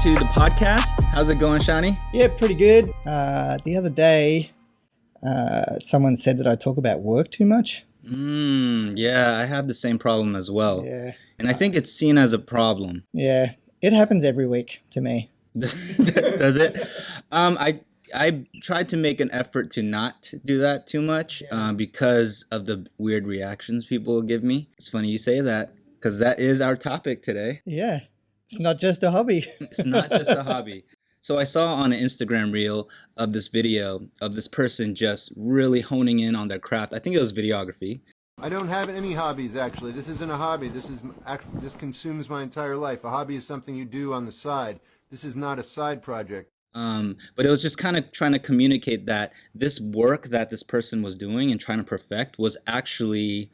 to the podcast. How's it going, Shawnee? Yeah, pretty good. The other day, someone said that I talk about work too much. Yeah, I have the same problem as well. Yeah. And I think it's seen as a problem. Yeah, it happens every week to me. Does it? I tried to make an effort to not do that too much because of the weird reactions people will give me. It's funny you say that because that is our topic today. Yeah, it's not just a hobby. It's not just a hobby. So I saw on an Instagram reel of this video of this person just really honing in on their craft. I think it was videography. I don't have any hobbies, actually. This isn't a hobby. This consumes my entire life. A hobby is something you do on the side. This is not a side project. But it was just kind of trying to communicate that this work that this person was doing and trying to perfect was actually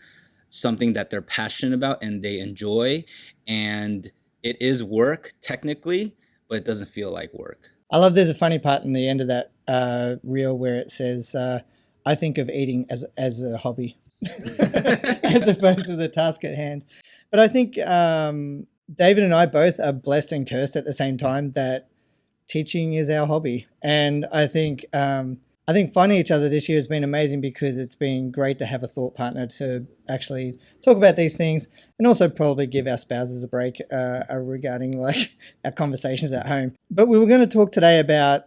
something that they're passionate about and they enjoy. And it is work technically, but it doesn't feel like work. I love there's a funny part in the end of that reel where it says, I think of eating as a hobby as opposed to the task at hand. But I think David and I both are blessed and cursed at the same time that teaching is our hobby. And I think finding each other this year has been amazing because it's been great to have a thought partner to actually talk about these things and also probably give our spouses a break regarding like our conversations at home. But we were going to talk today about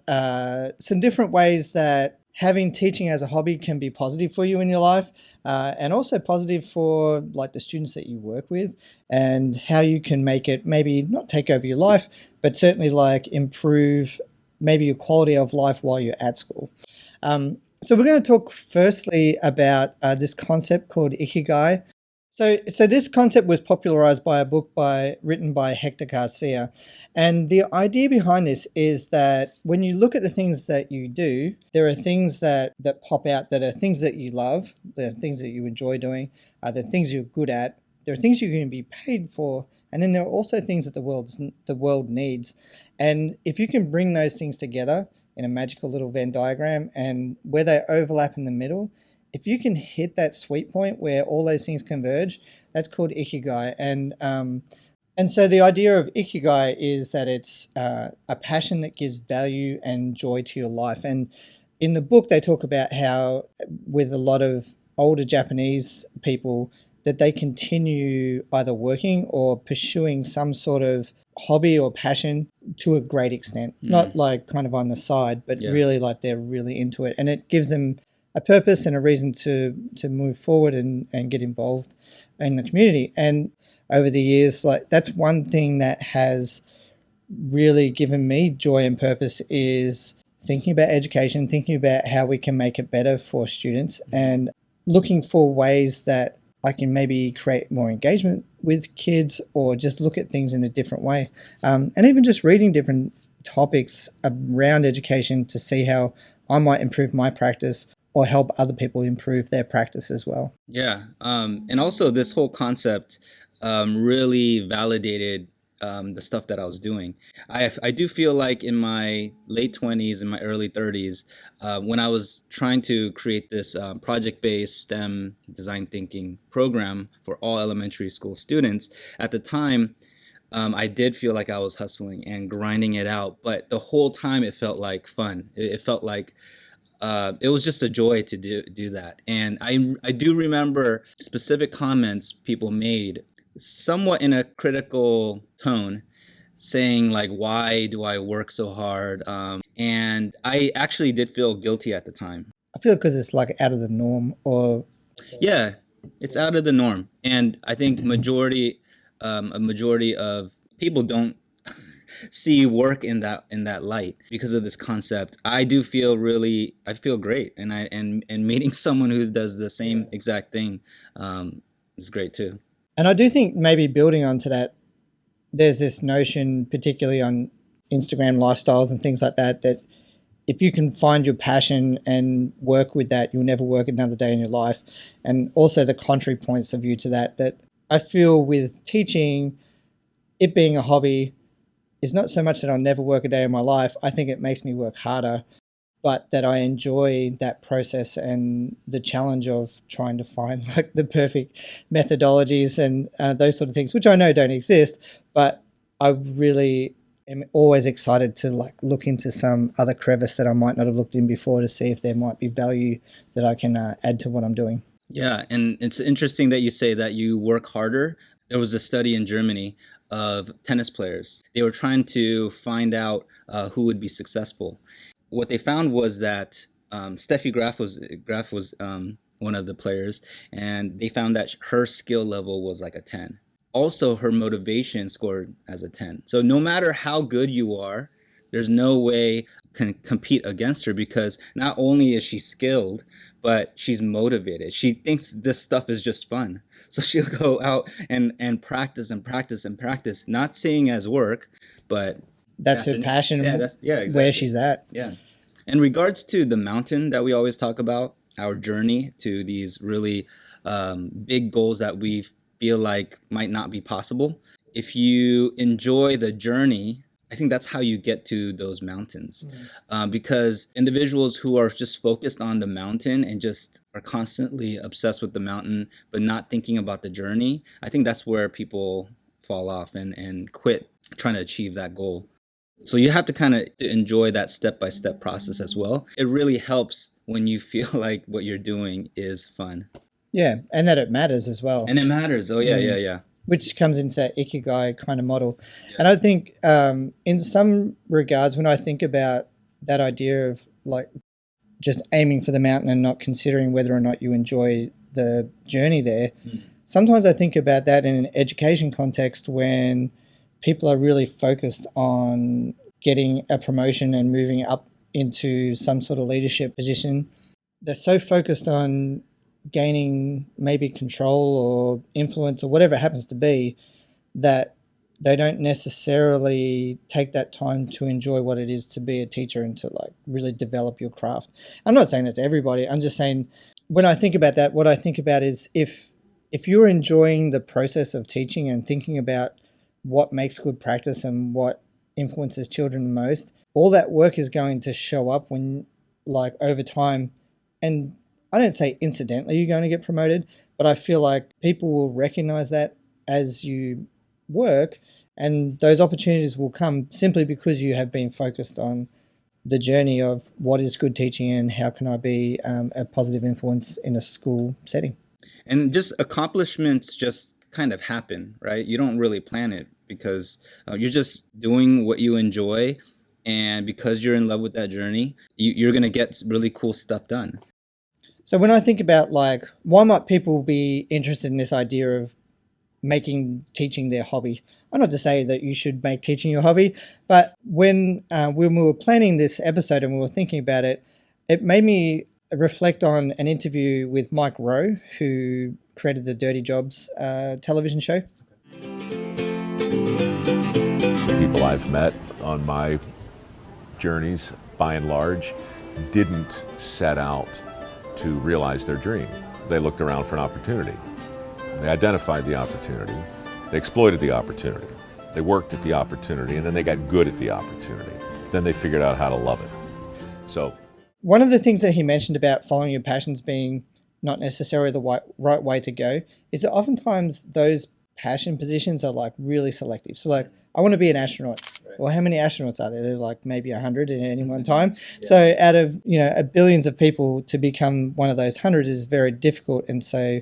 some different ways that having teaching as a hobby can be positive for you in your life and also positive for like the students that you work with and how you can make it maybe not take over your life, but certainly like improve maybe your quality of life while you're at school. So we're going to talk firstly about this concept called Ikigai. So this concept was popularized by a book written by Hector Garcia. And the idea behind this is that when you look at the things that you do, there are things that pop out that are things that you love, the things that you enjoy doing, the things you're good at, there are things you're going to be paid for, and then there are also things that the world needs. And if you can bring those things together in a magical little Venn diagram and where they overlap in the middle, if you can hit that sweet point where all those things converge, that's called Ikigai. And so the idea of Ikigai is that it's a passion that gives value and joy to your life. And in the book, they talk about how with a lot of older Japanese people, that they continue either working or pursuing some sort of hobby or passion to a great extent, not like kind of on the side, but really like they're really into it. And it gives them a purpose and a reason to move forward and get involved in the community. And over the years, like that's one thing that has really given me joy and purpose is thinking about education, thinking about how we can make it better for students and looking for ways that I can maybe create more engagement with kids or just look at things in a different way. And even just reading different topics around education to see how I might improve my practice or help other people improve their practice as well. Yeah. And also this whole concept really validated the stuff that I was doing. I do feel like in my late 20s and my early 30s, when I was trying to create this project-based STEM design thinking program for all elementary school students, at the time, I did feel like I was hustling and grinding it out. But the whole time it felt like fun. It felt like it was just a joy to do that. And I do remember specific comments people made somewhat in a critical tone saying like, why do I work so hard? And I actually did feel guilty at the time. I feel because it's like out of the norm or... Yeah, it's out of the norm. And I think a majority of people don't see work in that light because of this concept. I feel great. And meeting someone who does the same exact thing is great too. And I do think maybe building onto that, there's this notion, particularly on Instagram lifestyles and things like that, that if you can find your passion and work with that, you'll never work another day in your life. And also the contrary points of view to that I feel with teaching, it being a hobby, is not so much that I'll never work a day in my life. I think it makes me work harder, but that I enjoy that process and the challenge of trying to find like the perfect methodologies and those sort of things, which I know don't exist, but I really am always excited to like look into some other crevice that I might not have looked in before to see if there might be value that I can add to what I'm doing. Yeah, and it's interesting that you say that you work harder. There was a study in Germany of tennis players. They were trying to find out who would be successful. What they found was that Steffi Graf was one of the players, and they found that her skill level was like a 10. Also, her motivation scored as a 10. So no matter how good you are, there's no way can compete against her because not only is she skilled, but she's motivated. She thinks this stuff is just fun. So she'll go out and practice and practice and practice, not seeing as work, but That's her passion, yeah, where exactly. she's at. Yeah. In regards to the mountain that we always talk about, our journey to these really big goals that we feel like might not be possible, if you enjoy the journey, I think that's how you get to those mountains. Because individuals who are just focused on the mountain and just are constantly obsessed with the mountain, but not thinking about the journey, I think that's where people fall off and quit trying to achieve that goal. So you have to kind of enjoy that step-by-step process as well. It really helps when you feel like what you're doing is fun. Yeah, and that it matters as well. And it matters. Oh, yeah. Which comes into that ikigai kind of model. Yeah. And I think in some regards, when I think about that idea of like just aiming for the mountain and not considering whether or not you enjoy the journey there, sometimes I think about that in an education context when people are really focused on getting a promotion and moving up into some sort of leadership position. They're so focused on gaining maybe control or influence or whatever it happens to be that they don't necessarily take that time to enjoy what it is to be a teacher and to like really develop your craft. I'm not saying that's everybody. I'm just saying when I think about that, what I think about is if you're enjoying the process of teaching and thinking about what makes good practice and what influences children the most, all that work is going to show up when like over time. And I don't say incidentally you're going to get promoted, but I feel like people will recognize that as you work, and those opportunities will come simply because you have been focused on the journey of what is good teaching and how can I be a positive influence in a school setting. And just accomplishments just kind of happen, right? You don't really plan it because you're just doing what you enjoy. And because you're in love with that journey, you're going to get really cool stuff done. So when I think about like, why might people be interested in this idea of making teaching their hobby? I'm not to say that you should make teaching your hobby, but when we were planning this episode and we were thinking about it, it made me reflect on an interview with Mike Rowe, who created the Dirty Jobs television show. People I've met on my journeys, by and large, didn't set out to realize their dream. They looked around for an opportunity. They identified the opportunity. They exploited the opportunity. They worked at the opportunity, and then they got good at the opportunity. Then they figured out how to love it. So, one of the things that he mentioned about following your passions being not necessarily the right way to go is that oftentimes those passion positions are like really selective. So like, I want to be an astronaut. Right. Well, how many astronauts are there? They're like maybe 100 at any one time. Yeah. So out of, billions of people, to become one of those 100 is very difficult. And so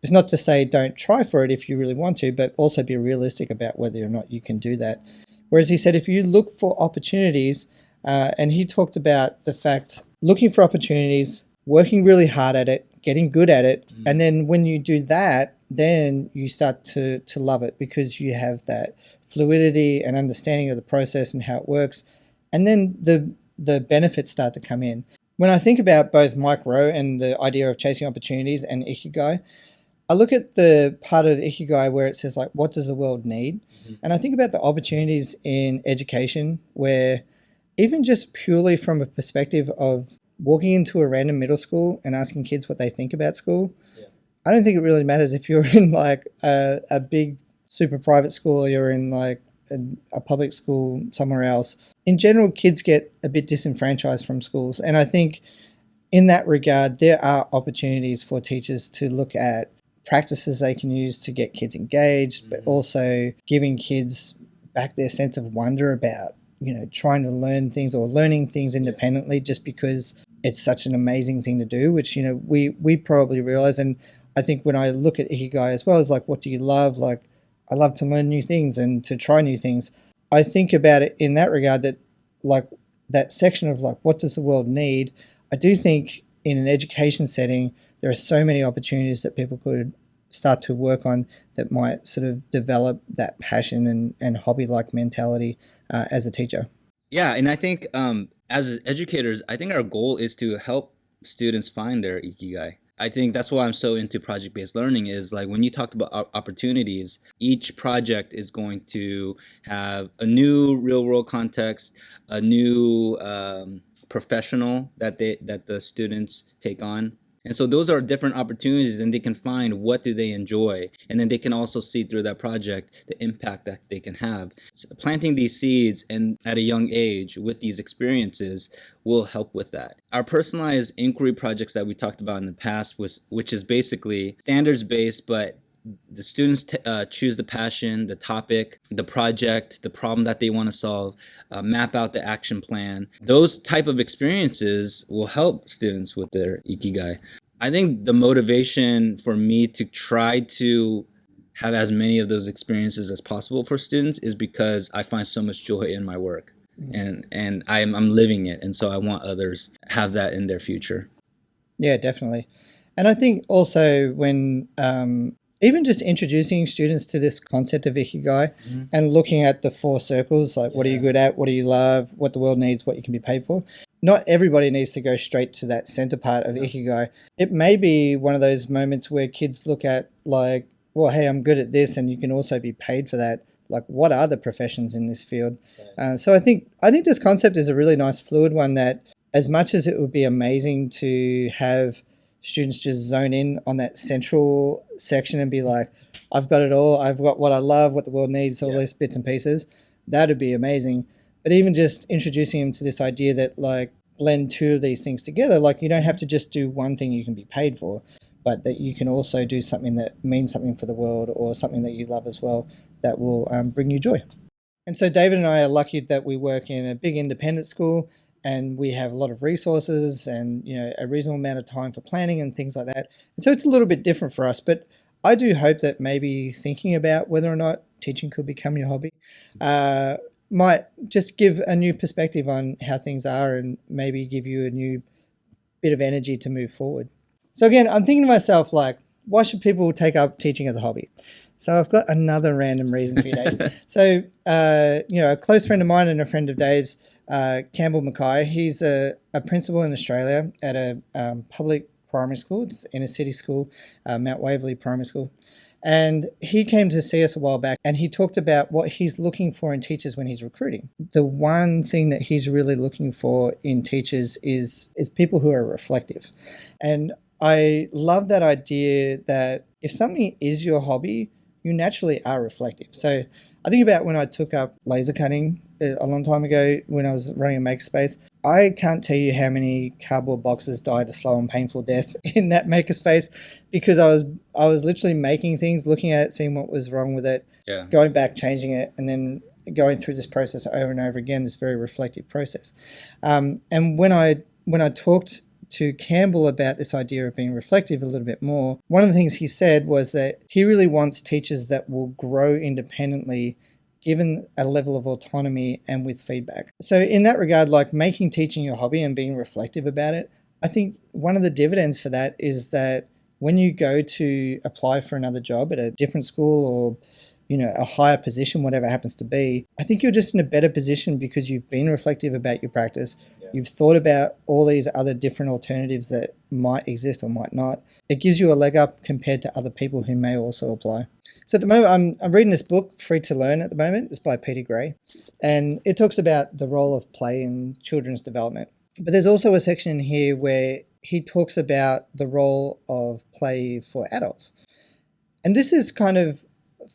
it's not to say don't try for it if you really want to, but also be realistic about whether or not you can do that. Whereas he said, if you look for opportunities, and he talked about the fact looking for opportunities, working really hard at it, getting good at it. And then when you do that, then you start to love it because you have that fluidity and understanding of the process and how it works. And then the benefits start to come in. When I think about both Mike Rowe and the idea of chasing opportunities and ikigai, I look at the part of ikigai where it says like, what does the world need? And I think about the opportunities in education where even just purely from a perspective of walking into a random middle school and asking kids what they think about school, I don't think it really matters if you're in like a big super private school or you're in like a public school somewhere else. In general, kids get a bit disenfranchised from schools. And I think in that regard, there are opportunities for teachers to look at practices they can use to get kids engaged, but also giving kids back their sense of wonder about, trying to learn things or learning things independently just because it's such an amazing thing to do, which, we probably realize. And I think when I look at Ikigai as well, is like, what do you love? Like, I love to learn new things and to try new things. I think about it in that regard, that like that section of like, what does the world need? I do think in an education setting, there are so many opportunities that people could start to work on that might sort of develop that passion and hobby-like mentality as a teacher. Yeah, and I think as educators, I think our goal is to help students find their ikigai. I think that's why I'm so into project-based learning is like when you talked about opportunities, each project is going to have a new real-world context, a new professional that the students take on. And so those are different opportunities, and they can find what do they enjoy, and then they can also see through that project the impact that they can have. So planting these seeds and at a young age with these experiences will help with that. Our personalized inquiry projects that we talked about in the past which is basically standards based, but the students choose the passion, the topic, the project, the problem that they want to solve, map out the action plan. Those type of experiences will help students with their ikigai. I think the motivation for me to try to have as many of those experiences as possible for students is because I find so much joy in my work, and I'm living it, and so I want others have that in their future. Yeah, definitely. And I think also when even just introducing students to this concept of ikigai and looking at the four circles, like what are you good at, what do you love, what the world needs, what you can be paid for. Not everybody needs to go straight to that center part of ikigai. It may be one of those moments where kids look at like, well, hey, I'm good at this, and you can also be paid for that. Like, what are the professions in this field? So I think this concept is a really nice fluid one that, as much as it would be amazing to have students just zone in on that central section and be like, I've got it all, I've got what I love, what the world needs, all these bits and pieces, that'd be amazing. But even just introducing them to this idea that like blend two of these things together, like you don't have to just do one thing you can be paid for, but that you can also do something that means something for the world or something that you love as well that will bring you joy. And so David and I are lucky that we work in a big independent school, and we have a lot of resources and a reasonable amount of time for planning and things like that. And so it's a little bit different for us, but I do hope that maybe thinking about whether or not teaching could become your hobby might just give a new perspective on how things are and maybe give you a new bit of energy to move forward. So again, I'm thinking to myself, like, why should people take up teaching as a hobby? So I've got another random reason for you, Dave. So, a close friend of mine and a friend of Dave's, Campbell Mackay, he's a principal in Australia at a public primary school. It's in a city school, Mount Waverley Primary School. And he came to see us a while back, and he talked about what he's looking for in teachers when he's recruiting. The one thing that he's really looking for in teachers is people who are reflective. And I love that idea that if something is your hobby, you naturally are reflective. So I think about when I took up laser cutting a long time ago when I was running a makerspace. I can't tell you how many cardboard boxes died a slow and painful death in that makerspace because I was literally making things, looking at it, seeing what was wrong with it, going back, changing it, and then going through this process over and over again, this very reflective process. And when I talked to Campbell about this idea of being reflective a little bit more, one of the things he said was that he really wants teachers that will grow independently given a level of autonomy and with feedback. So in that regard, like making teaching your hobby and being reflective about it, I think one of the dividends for that is that when you go to apply for another job at a different school or a higher position, whatever it happens to be, I think you're just in a better position because you've been reflective about your practice. You've thought about all these other different alternatives that might exist or might not. It gives you a leg up compared to other people who may also apply. So at the moment, I'm reading this book, Free to Learn at the moment. It's by Peter Gray. And it talks about the role of play in children's development. But there's also a section in here where he talks about the role of play for adults. And this is kind of,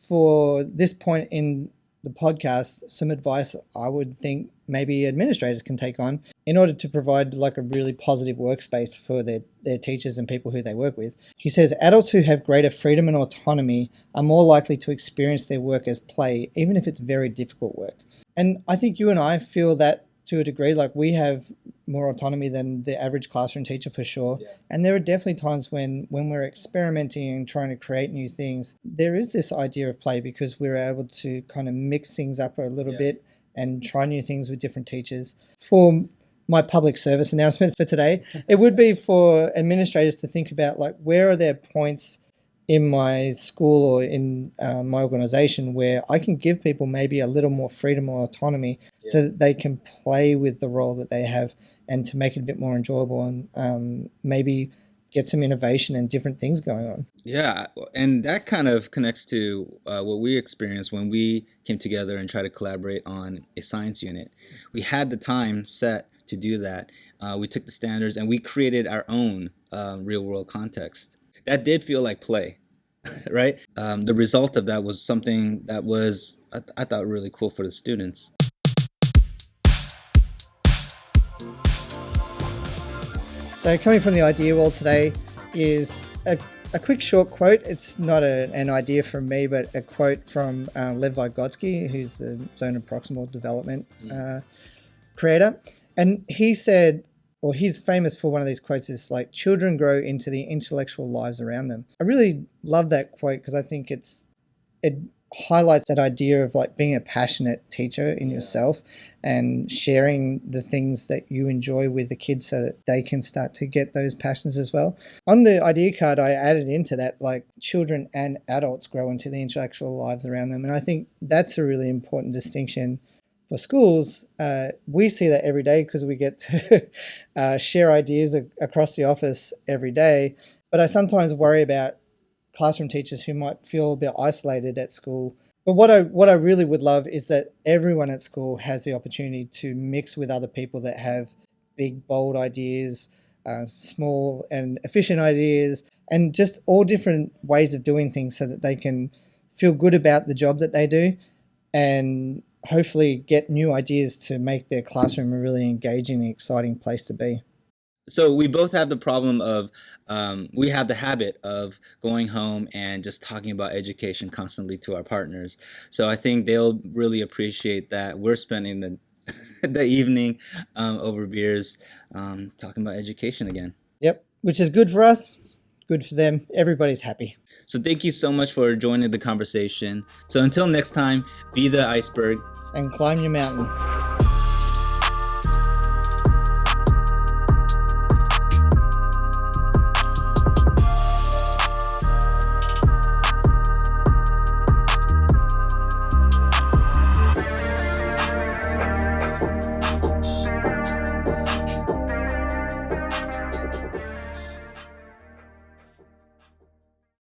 for this point in the podcast, some advice I would think maybe administrators can take on in order to provide like a really positive workspace for their teachers and people who they work with. He says adults who have greater freedom and autonomy are more likely to experience their work as play, even if it's very difficult work. And I think you and I feel that to a degree. Like, we have more autonomy than the average classroom teacher for sure. Yeah. And there are definitely times when we're experimenting and trying to create new things, there is this idea of play, because we're able to kind of mix things up a little bit and try new things with different teachers. For my public service announcement for today, it would be for administrators to think about, like, where are there points in my school or in my organization where I can give people maybe a little more freedom or autonomy so that they can play with the role that they have, and to make it a bit more enjoyable, and maybe get some innovation and different things going on. Yeah, and that kind of connects to what we experienced when we came together and tried to collaborate on a science unit. We had the time set to do that. We took the standards and we created our own real world context. That did feel like play, right? The result of that was something that was, I thought, really cool for the students. So coming from the idea wall today is a quick short quote. It's not an idea from me, but a quote from Lev Vygotsky, who's the Zone of Proximal Development creator. And he said, or he's famous for one of these quotes, is like, children grow into the intellectual lives around them. I really love that quote because I think it highlights that idea of like being a passionate teacher in yourself and sharing the things that you enjoy with the kids so that they can start to get those passions as well. On the idea card, I added into that, like, children and adults grow into the intellectual lives around them. And I think that's a really important distinction for schools. We see that every day because we get to share ideas across the office every day. But I sometimes worry about classroom teachers who might feel a bit isolated at school. But what I really would love is that everyone at school has the opportunity to mix with other people that have big, bold ideas, small and efficient ideas, and just all different ways of doing things so that they can feel good about the job that they do and hopefully get new ideas to make their classroom a really engaging and exciting place to be. So we both have the problem of, we have the habit of going home and just talking about education constantly to our partners. So I think they'll really appreciate that we're spending the evening over beers talking about education again. Yep, which is good for us, good for them. Everybody's happy. So thank you so much for joining the conversation. So until next time, be the iceberg and climb your mountain.